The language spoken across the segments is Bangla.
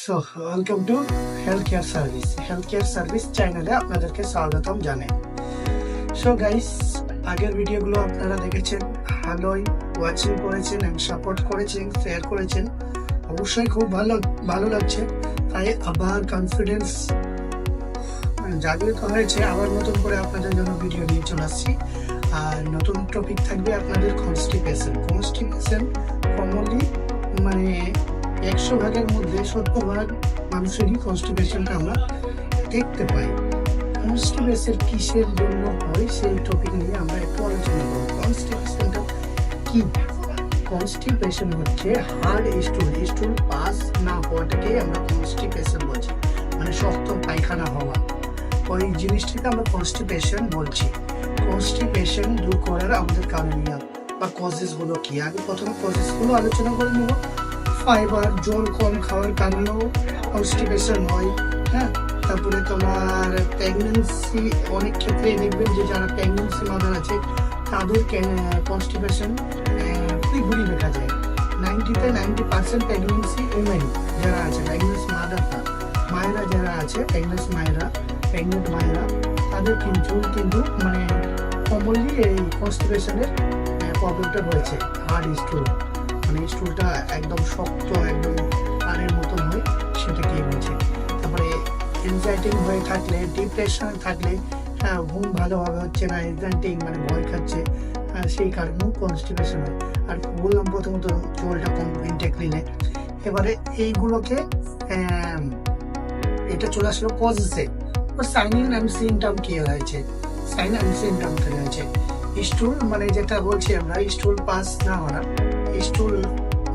So welcome to health care service চ্যানেলে আপনাদেরকে স্বাগতম জানাই। সো গাইস, আগের ভিডিওগুলো আপনারা দেখেছেন, ভালোই ওয়াচিং করেছেন এন্ড সাপোর্ট করেছেন, শেয়ার করেছেন, অবশ্যই খুব ভালো লাগছে। তাই আবার কনফিডেন্স জাগ্রত হয়েছে, আবার নতুন করে আপনাদের জন্য ভিডিও নিয়ে চলে আসছি। আর নতুন টপিক থাকবে আপনাদের কনস্টিপেশন কমনলি মানে 100 ভাগের মধ্যে 70 ভাগ মানুষেরই কনস্টিপেশনটা আমরা দেখতে পাই। কনস্টিপেশন কিসের জন্য হয় সেই টপিক নিয়ে আমরা একটু আলোচনা করব। কনস্টিপেশনটা কি? কনস্টিপেশন হচ্ছে হার্ড স্টুল পাস না হওয়াটাকে আমরা কনস্টিপেশন বলছি, মানে শক্ত পায়খানা হওয়া। ওই জিনিসটাকে আমরা কনস্টিপেশন বলছি। কনস্টিপেশন দূর করার আমাদের কারণীয় বা কজেসগুলো কি, আগে প্রথমে কজেসগুলো আলোচনা করে নেব। ফাইবার, জল কম খাওয়ার কারণেও কনস্টিপেশন হয়। হ্যাঁ, তারপরে তোমার প্রেগনেন্সি, অনেক ক্ষেত্রে দেখবেন যে যারা প্রেগনেন্সি মাদার আছে তাদের কনস্টিপেশন খুবই দেখা যায়। 90% প্রেগনেন্সি উমেন যারা আছে, প্রেগনেন্সি মায়েরা যারা আছে, প্রেগনেন্ট মায়েরা তাদের কিন্তু মানে কমনলি এই কনস্টিপেশনের প্রবলেমটা রয়েছে। হার্ড স্টুল, মানে স্টুলটা একদম শক্ত, একদম পানের মতন হয়, সেটাকে বলছে। তারপরে এনজাইটি হয়ে থাকলে, ডিপ্রেশনে থাকলে, হ্যাঁ, ঘুম ভালোভাবে হচ্ছে না, এনজাইটি মানে ভয় খাচ্ছে, সেই কারণেও কনস্টিপেশন হয়। আর বললাম প্রথমত জলটা কম ইনটেক নিলে। এবারে এইগুলোকে এটা চলে আসলো কজেসে। সাইন অ্যান্ড সিমটম কি হয়েছে? সাইন অ্যান্ড সিমটম কি হয়েছে? স্টুল মানে যেটা বলছি আমরা, স্টুল পাস না হওয়া, স্টুল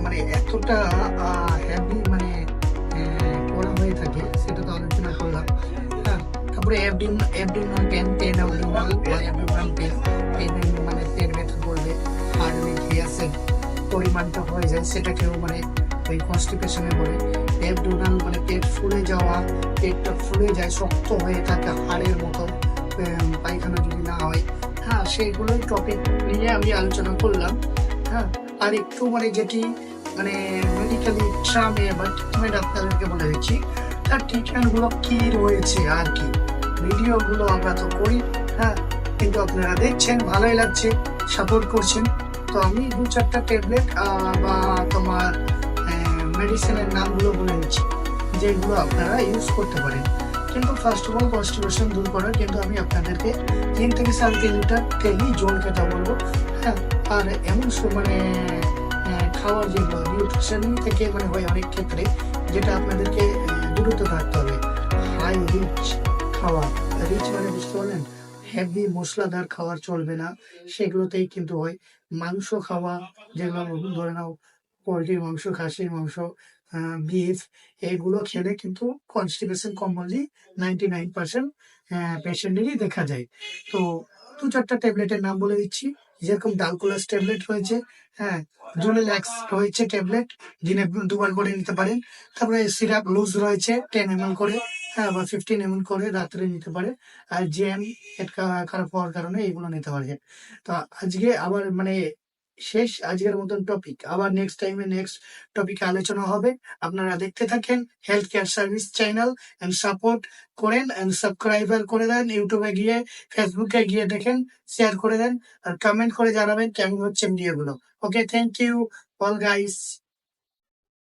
মানে এতটা হেভি মানে করা হয়ে থাকে, সেটা তো আলোচনা করলাম। হ্যাঁ, তারপরে অ্যাবডোমিনাল পেন মানে পেট ব্যথা করবে, আর ওই গ্যাসের পরিমাণটা হয়ে যায়, সেটাকেও মানে ওই কনস্টিপেশনে বলে। অ্যাবডোমিনাল মানে পেট ফুলে যাওয়া, পেটটা ফুলে যায়, শক্ত হয়ে থাকে হাড়ের মতো, পায়খানা যদি না হয়। হ্যাঁ, সেইগুলোই টপিক নিয়ে আমি আলোচনা করলাম। হ্যাঁ, আর একটু মানে যেটি মানে মেডিকেলি ট্রামে বা ট্রিটমেন্ট আপনাদেরকে বলে দিচ্ছি, তার ট্রিটমেন্টগুলো কি রয়েছে আর কি। ভিডিওগুলো আমরা তো করি, হ্যাঁ, কিন্তু আপনারা দেখছেন, ভালোই লাগছে, সাপোর্ট করছেন। তো আমি 2-4টা ট্যাবলেট বা তোমার মেডিসিনের নামগুলো বলে দিচ্ছি, যেগুলো আপনারা ইউজ করতে পারেন। কিন্তু ফার্স্ট অফ অল কনস্টিপেশন দূর করার কিন্তু আমি আপনাদেরকে 3 থেকে 3.5 লিটার ডেইলি জল খেতে বলবো। হ্যাঁ, আর এমন মানে খাওয়ার যেগুলো নিউট্রিশন থেকে মানে হয় অনেক ক্ষেত্রে, যেটা আপনাদেরকে দূরত্ব থাকতে হবে। হাই রিচ খাওয়া, রিচ মানে বুঝতে পারলেন, হেভি মশলাদার খাবার চলবে না, সেগুলোতেই কিন্তু হয়। মাংস খাওয়া, যেগুলো ধরে নাও পোলট্রির মাংস, খাসির মাংস, বিফ, এগুলো খেলে কিন্তু কনস্টিপেশন কমনলি 99% পেশেন্টেরই দেখা যায়। তো 2-4টা ট্যাবলেটের নাম বলে দিচ্ছি, যেরকম ডালকোলাস ট্যাবলেট রয়েছে, হ্যাঁ, জুলিল্যাক্স রয়েছে ট্যাবলেট, দিনে 2বার করে নিতে পারেন। তারপরে সিরাপ লুজ রয়েছে 10 ml করে, হ্যাঁ, বা 15 ml করে রাত্রে নিতে পারে। আর জ্যাম পেট খারাপ হওয়ার কারণে এগুলো নিতে পারে। তো আজকে আবার মানে শেষ আজকের মতন টপিক, আবার নেক্সট টাইমে নেক্সট টপিকে আলোচনা হবে। আপনারা দেখতে থাকেন health care service channel and support করেন এন্ড সাবস্ক্রাইবার করে দেন। ইউটিউবে গিয়ে, ফেসবুকে গিয়ে দেখেন, শেয়ার করে দেন, আর কমেন্ট করে জানাবেন কেমন হচ্ছে ভিডিওগুলো। ওকে, থ্যাংক ইউ অল গাইস।